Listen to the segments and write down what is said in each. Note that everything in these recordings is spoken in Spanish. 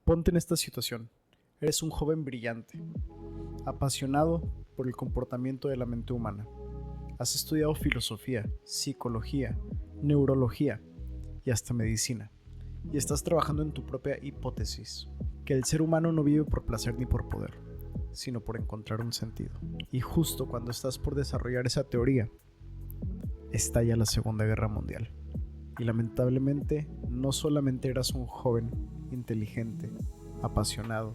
Ponte en esta situación. Eres un joven brillante, apasionado por el comportamiento de la mente humana. Has estudiado filosofía, psicología, neurología y hasta medicina. Y estás trabajando en tu propia hipótesis, que el ser humano no vive por placer ni por poder, sino por encontrar un sentido. Y justo cuando estás por desarrollar esa teoría, estalla la Segunda Guerra Mundial. Y lamentablemente, no solamente eras un joven inteligente, apasionado,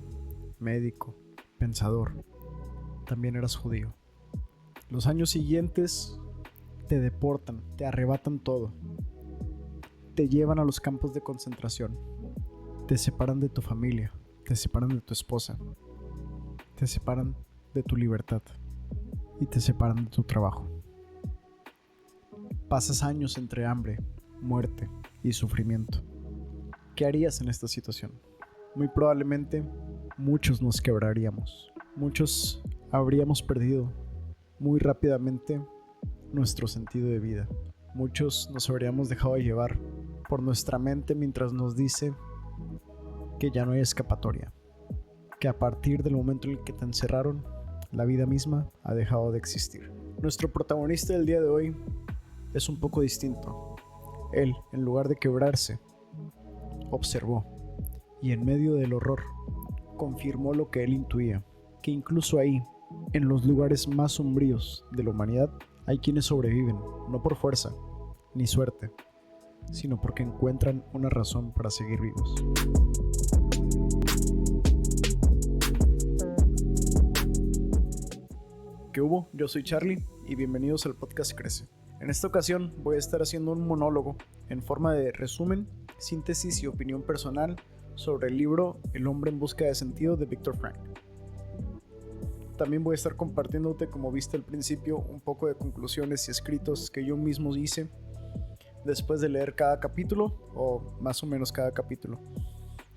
médico, pensador, también eras judío. Los años siguientes te deportan, te arrebatan todo. Te llevan a los campos de concentración. Te separan de tu familia, te separan de tu esposa, te separan de tu libertad y te separan de tu trabajo. Pasas años entre hambre, muerte y sufrimiento. ¿Qué harías en esta situación? Muy probablemente muchos nos quebraríamos. Muchos habríamos perdido muy rápidamente nuestro sentido de vida. Muchos nos habríamos dejado de llevar por nuestra mente mientras nos dice que ya no hay escapatoria, que a partir del momento en el que te encerraron, la vida misma ha dejado de existir. Nuestro protagonista del día de hoy es un poco distinto. Él, en lugar de quebrarse, observó y en medio del horror confirmó lo que él intuía, que incluso ahí, en los lugares más sombríos de la humanidad, hay quienes sobreviven, no por fuerza ni suerte, sino porque encuentran una razón para seguir vivos. ¿Qué hubo? Yo soy Charlie y bienvenidos al podcast Crece. En esta ocasión voy a estar haciendo un monólogo en forma de resumen, síntesis y opinión personal sobre el libro El hombre en busca de sentido de Viktor Frankl. También voy a estar compartiéndote, como viste al principio, un poco de conclusiones y escritos que yo mismo hice después de leer cada capítulo, o más o menos cada capítulo.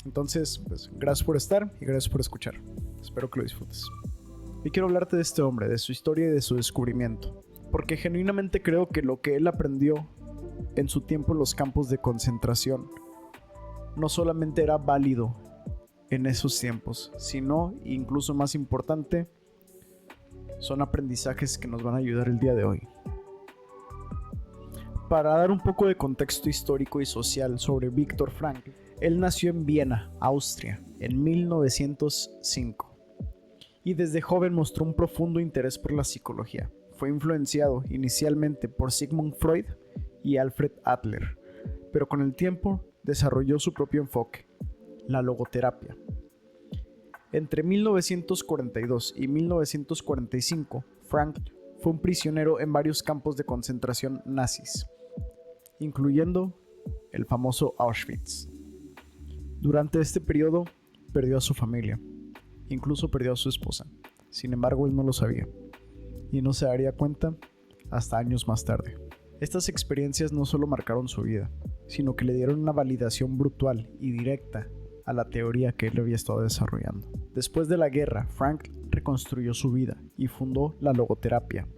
Entonces, pues gracias por estar y gracias por escuchar. Espero que lo disfrutes. Y quiero hablarte de este hombre, de su historia y de su descubrimiento, porque genuinamente creo que lo que él aprendió en su tiempo en los campos de concentración no solamente era válido en esos tiempos, sino, incluso más importante, son aprendizajes que nos van a ayudar el día de hoy. Para dar un poco de contexto histórico y social sobre Viktor Frankl, él nació en Viena, Austria, en 1905, y desde joven mostró un profundo interés por la psicología. Fue influenciado inicialmente por Sigmund Freud y Alfred Adler, pero con el tiempo desarrolló su propio enfoque, la logoterapia. Entre 1942 y 1945, Frankl fue un prisionero en varios campos de concentración nazis, incluyendo el famoso Auschwitz. Durante este periodo perdió a su familia, incluso perdió a su esposa. Sin embargo, él no lo sabía y no se daría cuenta hasta años más tarde. Estas experiencias no solo marcaron su vida, sino que le dieron una validación brutal y directa a la teoría que él había estado desarrollando. Después de la guerra, Frankl reconstruyó su vida y fundó la logoterapia,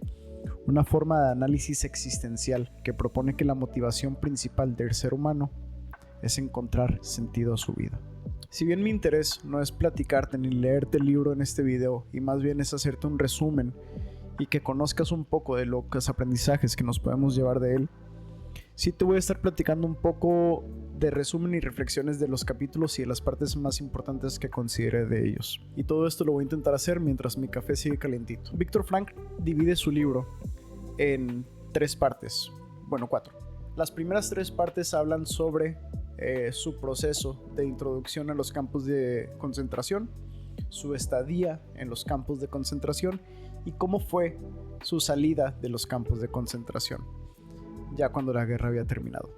una forma de análisis existencial que propone que la motivación principal del ser humano es encontrar sentido a su vida. Si bien mi interés no es platicarte ni leerte el libro en este video, y más bien es hacerte un resumen y que conozcas un poco de los aprendizajes que nos podemos llevar de él, sí te voy a estar platicando un poco de resumen y reflexiones de los capítulos y de las partes más importantes que considere de ellos. Y todo esto lo voy a intentar hacer mientras mi café sigue calentito. Viktor Frankl divide su libro en 3 partes, bueno 4. Las primeras 3 partes hablan sobre su proceso de introducción a los campos de concentración, su estadía en los campos de concentración y cómo fue su salida de los campos de concentración, ya cuando la guerra había terminado.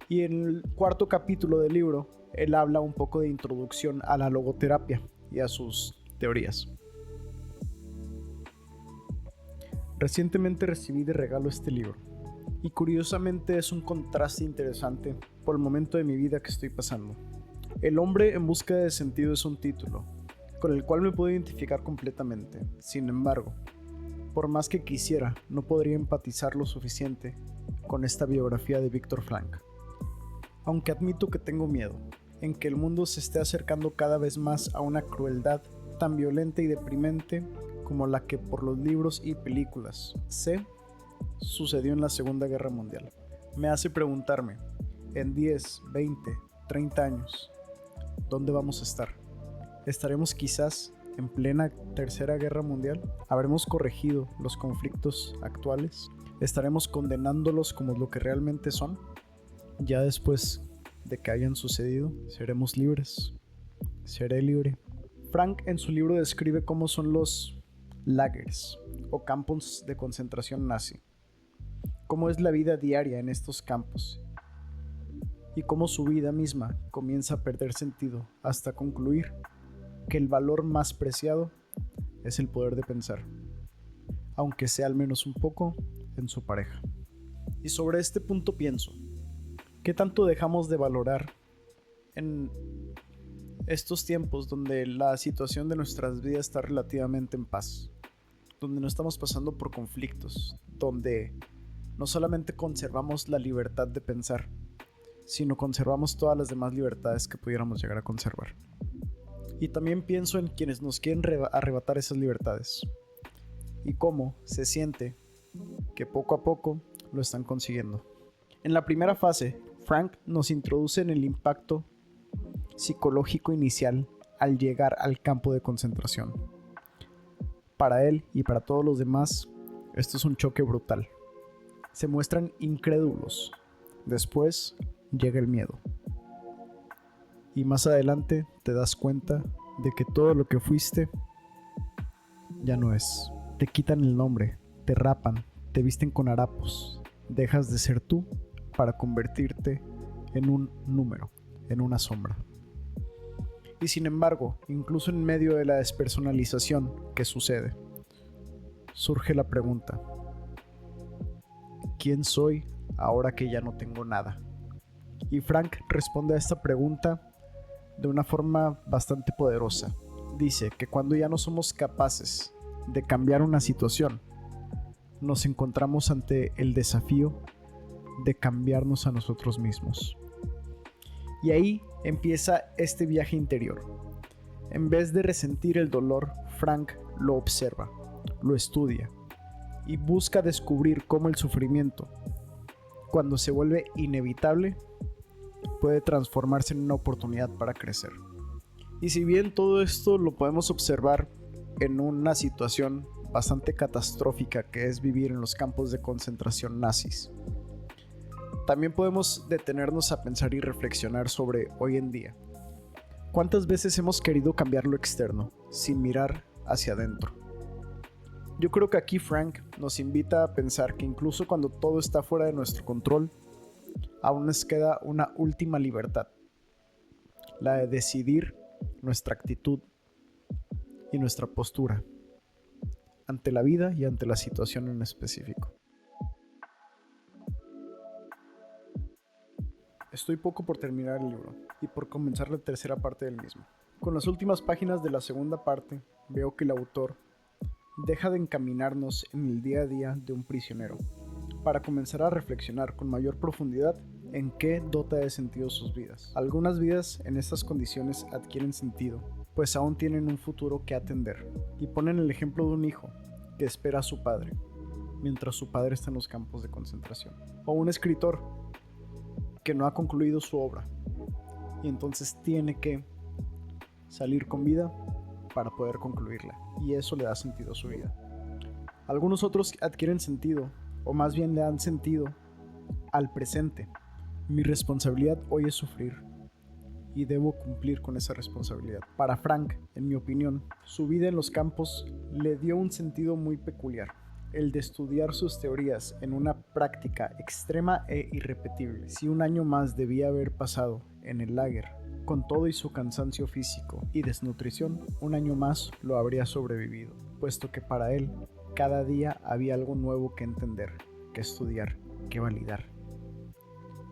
Y en el 4º capítulo del libro, él habla un poco de introducción a la logoterapia y a sus teorías. Recientemente recibí de regalo este libro, y curiosamente es un contraste interesante por el momento de mi vida que estoy pasando. El hombre en busca de sentido es un título con el cual me puedo identificar completamente. Sin embargo, por más que quisiera, no podría empatizar lo suficiente con esta biografía de Viktor Frankl. Aunque admito que tengo miedo, en que el mundo se esté acercando cada vez más a una crueldad tan violenta y deprimente como la que por los libros y películas sé sucedió en la Segunda Guerra Mundial. Me hace preguntarme, en 10, 20, 30 años, ¿dónde vamos a estar? ¿Estaremos quizás en plena Tercera Guerra Mundial? ¿Habremos corregido los conflictos actuales? ¿Estaremos condenándolos como lo que realmente son? Ya después de que hayan sucedido, ¿seremos libres? ¿Seré libre? Frank en su libro describe cómo son los lagers o campos de concentración nazi, cómo es la vida diaria en estos campos y cómo su vida misma comienza a perder sentido hasta concluir que el valor más preciado es el poder de pensar, aunque sea al menos un poco en su pareja. Y sobre este punto pienso, ¿qué tanto dejamos de valorar en estos tiempos donde la situación de nuestras vidas está relativamente en paz? Donde no estamos pasando por conflictos, donde no solamente conservamos la libertad de pensar, sino conservamos todas las demás libertades que pudiéramos llegar a conservar. Y también pienso en quienes nos quieren arrebatar esas libertades y cómo se siente que poco a poco lo están consiguiendo. En la primera fase, Frank nos introduce en el impacto psicológico inicial al llegar al campo de concentración. Para él y para todos los demás, esto es un choque brutal. Se muestran incrédulos. Después llega el miedo. Y más adelante te das cuenta de que todo lo que fuiste ya no es. Te quitan el nombre, te rapan, te visten con harapos. Dejas de ser tú para convertirte en un número, en una sombra. Y sin embargo, incluso en medio de la despersonalización que sucede, surge la pregunta: ¿quién soy ahora que ya no tengo nada? Y Frank responde a esta pregunta de una forma bastante poderosa. Dice que cuando ya no somos capaces de cambiar una situación, nos encontramos ante el desafío de cambiarnos a nosotros mismos. Y ahí empieza este viaje interior. En vez de resentir el dolor, Frank lo observa, lo estudia y busca descubrir cómo el sufrimiento, cuando se vuelve inevitable, puede transformarse en una oportunidad para crecer. Y si bien todo esto lo podemos observar en una situación bastante catastrófica que es vivir en los campos de concentración nazis, también podemos detenernos a pensar y reflexionar sobre hoy en día. ¿Cuántas veces hemos querido cambiar lo externo sin mirar hacia adentro? Yo creo que aquí Frank nos invita a pensar que incluso cuando todo está fuera de nuestro control, aún nos queda una última libertad, la de decidir nuestra actitud y nuestra postura ante la vida y ante la situación en específico. Estoy poco por terminar el libro y por comenzar la tercera parte del mismo. Con las últimas páginas de la segunda parte, veo que el autor deja de encaminarnos en el día a día de un prisionero para comenzar a reflexionar con mayor profundidad en qué dota de sentido sus vidas. Algunas vidas en estas condiciones adquieren sentido, pues aún tienen un futuro que atender, y ponen el ejemplo de un hijo que espera a su padre, mientras su padre está en los campos de concentración. O un escritor que no ha concluido su obra, y entonces tiene que salir con vida para poder concluirla, y eso le da sentido a su vida. Algunos otros adquieren sentido, o más bien le dan sentido al presente. Mi responsabilidad hoy es sufrir, y debo cumplir con esa responsabilidad. Para Frank, en mi opinión, su vida en los campos le dio un sentido muy peculiar, el de estudiar sus teorías en una práctica extrema e irrepetible. Si un año más debía haber pasado en el lager, con todo y su cansancio físico y desnutrición, un año más lo habría sobrevivido, puesto que para él, cada día había algo nuevo que entender, que estudiar, que validar,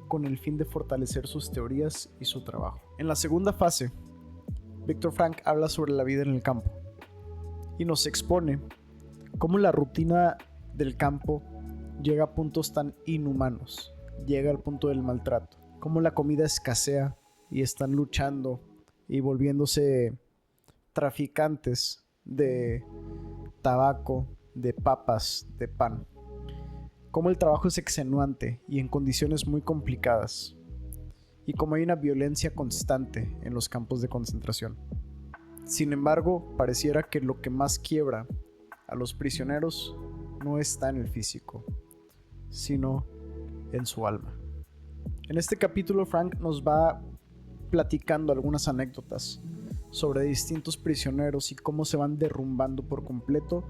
con el fin de fortalecer sus teorías y su trabajo. En la segunda fase, Viktor Frank habla sobre la vida en el campo y nos expone cómo la rutina del campo llega a puntos tan inhumanos, llega al punto del maltrato, cómo la comida escasea y están luchando y volviéndose traficantes de tabaco, de papas, de pan. Cómo el trabajo es extenuante y en condiciones muy complicadas. Y cómo hay una violencia constante en los campos de concentración. Sin embargo, pareciera que lo que más quiebra a los prisioneros no está en el físico, sino en su alma. En este capítulo, Frank nos va platicando algunas anécdotas sobre distintos prisioneros y cómo se van derrumbando por completo,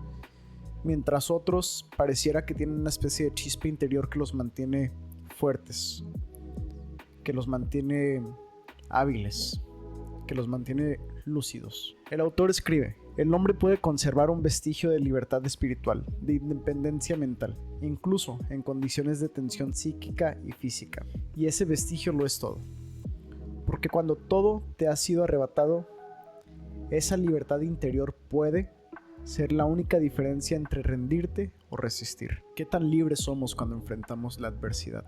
mientras otros pareciera que tienen una especie de chispa interior que los mantiene fuertes, que los mantiene hábiles, que los mantiene lúcidos. El autor escribe: el hombre puede conservar un vestigio de libertad espiritual, de independencia mental, incluso en condiciones de tensión psíquica y física. Y ese vestigio lo es todo. Porque cuando todo te ha sido arrebatado, esa libertad interior puede ser la única diferencia entre rendirte o resistir. ¿Qué tan libres somos cuando enfrentamos la adversidad?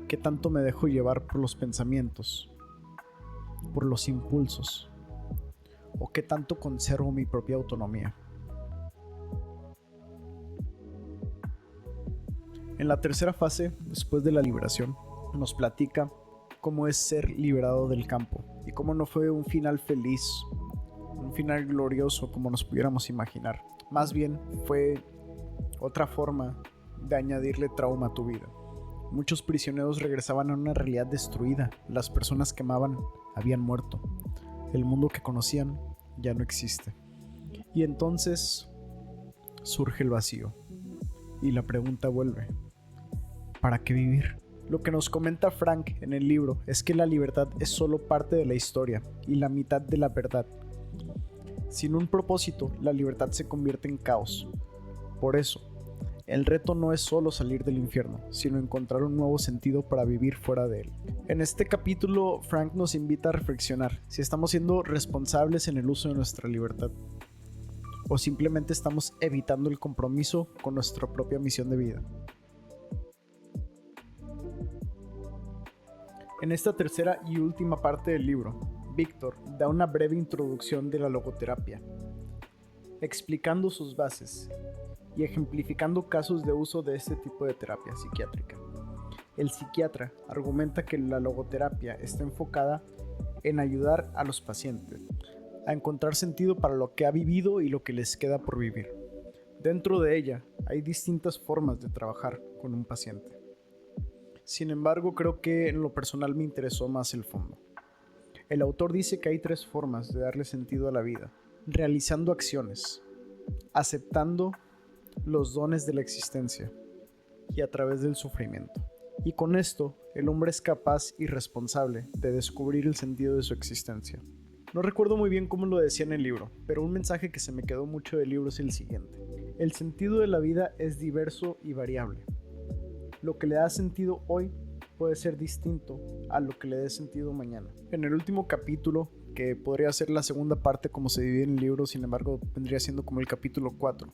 ¿Qué tanto me dejo llevar por los pensamientos, por los impulsos? ¿O qué tanto conservo mi propia autonomía? En la tercera fase, después de la liberación, nos platica cómo es ser liberado del campo y cómo no fue un final feliz, un final glorioso como nos pudiéramos imaginar. Más bien fue otra forma de añadirle trauma a tu vida. Muchos prisioneros regresaban a una realidad destruida. Las personas que amaban habían muerto. El mundo que conocían ya no existe. Y entonces surge el vacío. Y la pregunta vuelve: ¿para qué vivir? Lo que nos comenta Frank en el libro es que la libertad es solo parte de la historia y la mitad de la verdad. Sin un propósito, la libertad se convierte en caos. Por eso, el reto no es solo salir del infierno, sino encontrar un nuevo sentido para vivir fuera de él. En este capítulo, Frank nos invita a reflexionar si estamos siendo responsables en el uso de nuestra libertad, o simplemente estamos evitando el compromiso con nuestra propia misión de vida. En esta tercera y última parte del libro, Víctor da una breve introducción de la logoterapia, explicando sus bases y ejemplificando casos de uso de este tipo de terapia psiquiátrica. El psiquiatra argumenta que la logoterapia está enfocada en ayudar a los pacientes a encontrar sentido para lo que ha vivido y lo que les queda por vivir. Dentro de ella hay distintas formas de trabajar con un paciente. Sin embargo, creo que en lo personal me interesó más el fondo. El autor dice que hay 3 formas de darle sentido a la vida: realizando acciones, aceptando los dones de la existencia y a través del sufrimiento. Y con esto, el hombre es capaz y responsable de descubrir el sentido de su existencia. No recuerdo muy bien cómo lo decía en el libro, pero un mensaje que se me quedó mucho del libro es el siguiente: el sentido de la vida es diverso y variable. Lo que le da sentido hoy puede ser distinto a lo que le dé sentido mañana. En el último capítulo, que podría ser la segunda parte como se divide en el libro, sin embargo vendría siendo como el capítulo 4,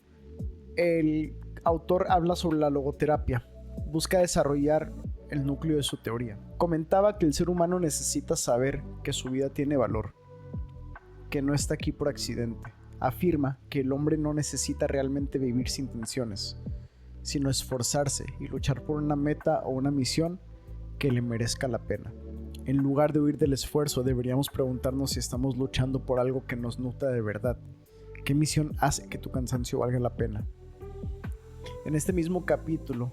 el autor habla sobre la logoterapia. Busca desarrollar el núcleo de su teoría. Comentaba que el ser humano necesita saber que su vida tiene valor, que no está aquí por accidente. Afirma que el hombre no necesita realmente vivir sin tensiones, sino esforzarse y luchar por una meta o una misión que le merezca la pena. En lugar de huir del esfuerzo, deberíamos preguntarnos si estamos luchando por algo que nos nutra de verdad. ¿Qué misión hace que tu cansancio valga la pena? En este mismo capítulo,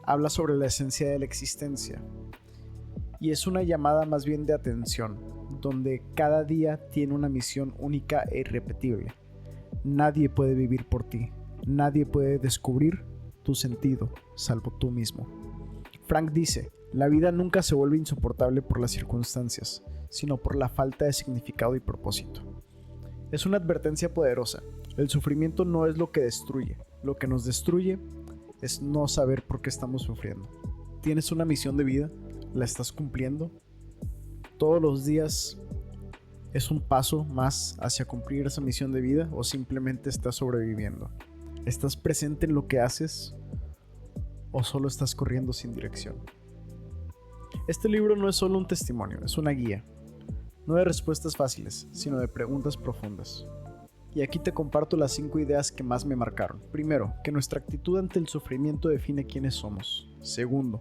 habla sobre la esencia de la existencia. Y es una llamada más bien de atención, donde cada día tiene una misión única e irrepetible. Nadie puede vivir por ti. Nadie puede descubrir tu sentido, salvo tú mismo. Frank dice: la vida nunca se vuelve insoportable por las circunstancias, sino por la falta de significado y propósito. Es una advertencia poderosa. El sufrimiento no es lo que destruye. Lo que nos destruye es no saber por qué estamos sufriendo. ¿Tienes una misión de vida? ¿La estás cumpliendo? ¿Todos los días es un paso más hacia cumplir esa misión de vida o simplemente estás sobreviviendo? ¿Estás presente en lo que haces o solo estás corriendo sin dirección? Este libro no es solo un testimonio, es una guía. No de respuestas fáciles, sino de preguntas profundas. Y aquí te comparto las 5 ideas que más me marcaron. Primero, que nuestra actitud ante el sufrimiento define quiénes somos. Segundo,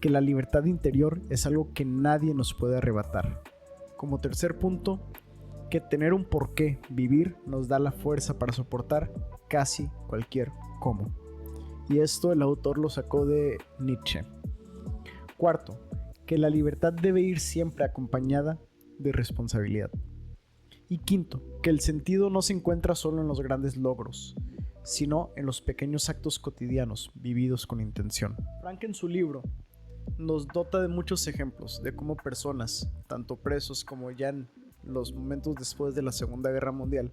que la libertad interior es algo que nadie nos puede arrebatar. Como tercer punto, que tener un porqué vivir nos da la fuerza para soportar casi cualquier cómo. Y esto el autor lo sacó de Nietzsche. Cuarto, que la libertad debe ir siempre acompañada de responsabilidad. Y quinto, que el sentido no se encuentra solo en los grandes logros, sino en los pequeños actos cotidianos vividos con intención. Frank en su libro nos dota de muchos ejemplos de cómo personas, tanto presos como ya en los momentos después de la Segunda Guerra Mundial,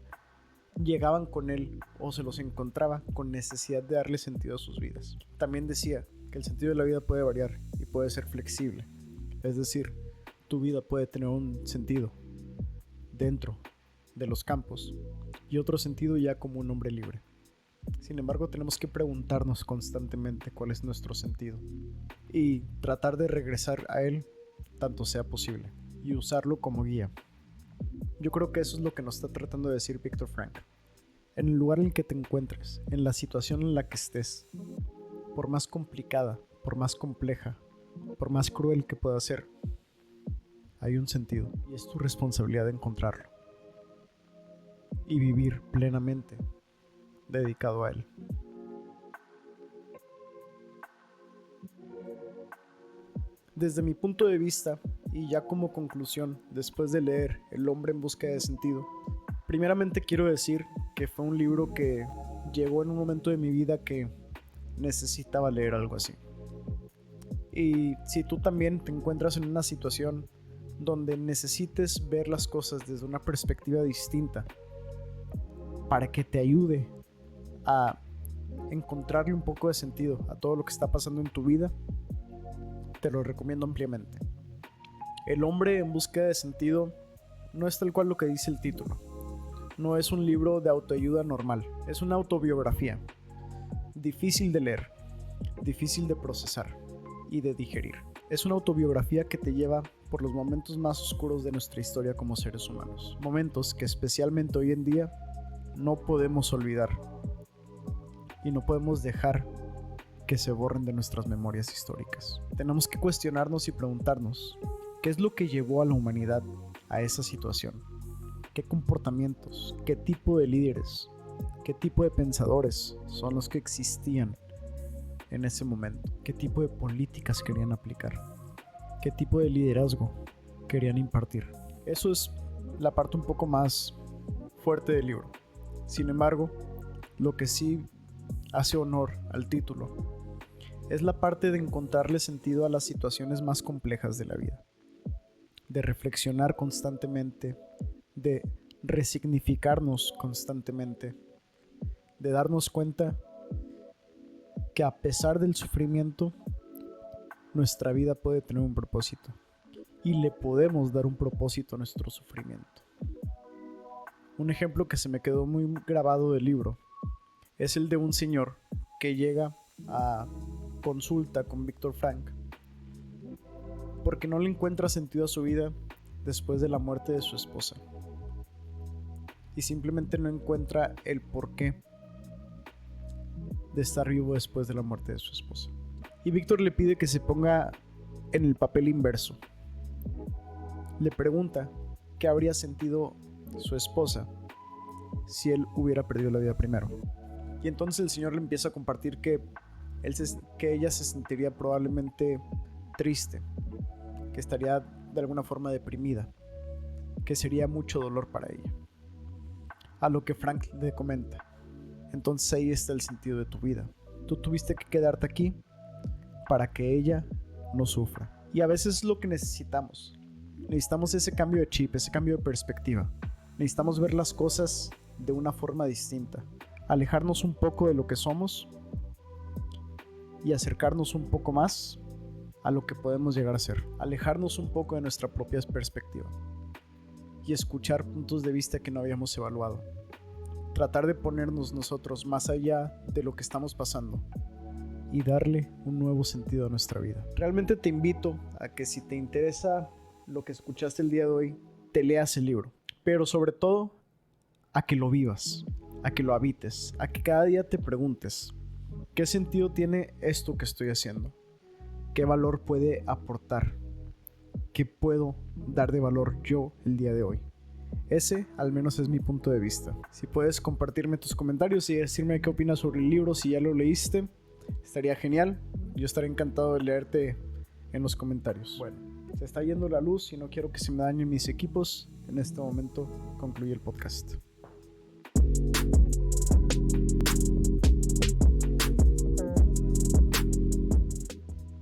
llegaban con él o se los encontraba con necesidad de darle sentido a sus vidas. También decía que el sentido de la vida puede variar y puede ser flexible, es decir, tu vida puede tener un sentido dentro de los campos y otro sentido ya como un hombre libre. Sin embargo, tenemos que preguntarnos constantemente cuál es nuestro sentido y tratar de regresar a él tanto sea posible y usarlo como guía. Yo creo que eso es lo que nos está tratando de decir Viktor Frankl. En el lugar en el que te encuentres, en la situación en la que estés, por más complicada, por más compleja, por más cruel que pueda ser, hay un sentido y es tu responsabilidad de encontrarlo y vivir plenamente dedicado a él. Desde mi punto de vista, y ya como conclusión, después de leer El hombre en busca de sentido, primeramente quiero decir que fue un libro que llegó en un momento de mi vida que necesitaba leer algo así. Y si tú también te encuentras en una situación donde necesites ver las cosas desde una perspectiva distinta para que te ayude a encontrarle un poco de sentido a todo lo que está pasando en tu vida, te lo recomiendo ampliamente. El hombre en busca de sentido no es tal cual lo que dice el título. No es un libro de autoayuda normal, es una autobiografía. Difícil de leer, difícil de procesar y de digerir. Es una autobiografía que te lleva por los momentos más oscuros de nuestra historia como seres humanos. Momentos que especialmente hoy en día no podemos olvidar y no podemos dejar que se borren de nuestras memorias históricas. Tenemos que cuestionarnos y preguntarnos qué es lo que llevó a la humanidad a esa situación. ¿Qué comportamientos, qué tipo de líderes, qué tipo de pensadores son los que existían en ese momento? ¿Qué tipo de políticas querían aplicar? ¿Qué tipo de liderazgo querían impartir? Eso es la parte un poco más fuerte del libro. Sin embargo, lo que sí hace honor al título es la parte de encontrarle sentido a las situaciones más complejas de la vida, de reflexionar constantemente, de resignificarnos constantemente, de darnos cuenta que a pesar del sufrimiento, nuestra vida puede tener un propósito y le podemos dar un propósito a nuestro sufrimiento. Un ejemplo que se me quedó muy grabado del libro es el de un señor que llega a consulta con Viktor Frankl porque no le encuentra sentido a su vida después de la muerte de su esposa y simplemente no encuentra el porqué de estar vivo después de la muerte de su esposa. Y Víctor le pide que se ponga en el papel inverso. Le pregunta qué habría sentido su esposa si él hubiera perdido la vida primero. Y entonces el señor le empieza a compartir que ella se sentiría probablemente triste, que estaría de alguna forma deprimida, que sería mucho dolor para ella. A lo que Frank le comenta: entonces ahí está el sentido de tu vida. Tú tuviste que quedarte aquí para que ella no sufra. Y a veces es lo que necesitamos. Necesitamos ese cambio de chip, ese cambio de perspectiva. Necesitamos ver las cosas de una forma distinta. Alejarnos un poco de lo que somos y acercarnos un poco más a lo que podemos llegar a ser. Alejarnos un poco de nuestra propia perspectiva y escuchar puntos de vista que no habíamos evaluado. Tratar de ponernos nosotros más allá de lo que estamos pasando y darle un nuevo sentido a nuestra vida. Realmente te invito a que si te interesa lo que escuchaste el día de hoy, te leas el libro, pero sobre todo a que lo vivas, a que lo habites, a que cada día te preguntes, ¿qué sentido tiene esto que estoy haciendo? ¿Qué valor puede aportar? ¿Qué puedo dar de valor yo el día de hoy? Ese al menos es mi punto de vista. Si puedes compartirme tus comentarios y decirme qué opinas sobre el libro, si ya lo leíste, estaría genial. Yo estaré encantado de leerte en los comentarios. Bueno, se está yendo la luz y no quiero que se me dañen mis equipos. En este momento concluye el podcast.